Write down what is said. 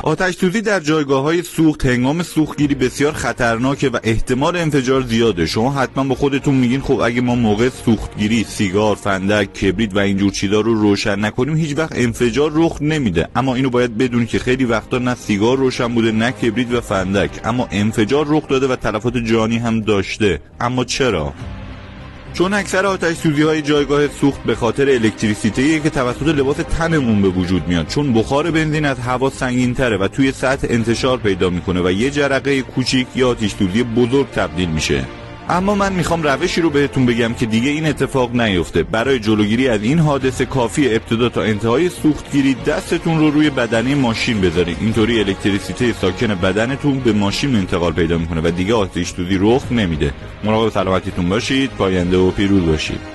آتش‌سوزی در جایگاه‌های سوخت هنگام سوختگیری بسیار خطرناکه و احتمال انفجار زیاده. شما حتما با خودتون میگین خب اگه ما موقع سوختگیری سیگار، فندک، کبریت و اینجور چیزا رو روشن نکنیم هیچ وقت انفجار رخ نمیده. اما اینو باید بدونید که خیلی وقتا نه سیگار روشن بوده نه کبریت و فندک، اما انفجار رخ داده و تلفات جانی هم داشته. اما چرا؟ چون اکثر آتش‌سوزی‌های جایگاه سوخت به خاطر الکتریسیته‌ایه که توسط لباس تنمون به وجود میاد، چون بخار بنزین از هوا سنگین‌تره و توی سطح انتشار پیدا میکنه و یه جرقه کوچیک یا آتش‌سوزی بزرگ تبدیل میشه. اما من میخوام روشی رو بهتون بگم که دیگه این اتفاق نیفته. برای جلوگیری از این حادثه کافی ابتدا تا انتهای سوختگیری دستتون رو روی بدنه ماشین بذارید. اینطوری الکتریسیته ساکن بدنتون به ماشین انتقال پیدا میکنه و دیگه آتش‌سوزی رخ نمیده. مراقب سلامتیتون باشید. پاینده و پیروز باشید.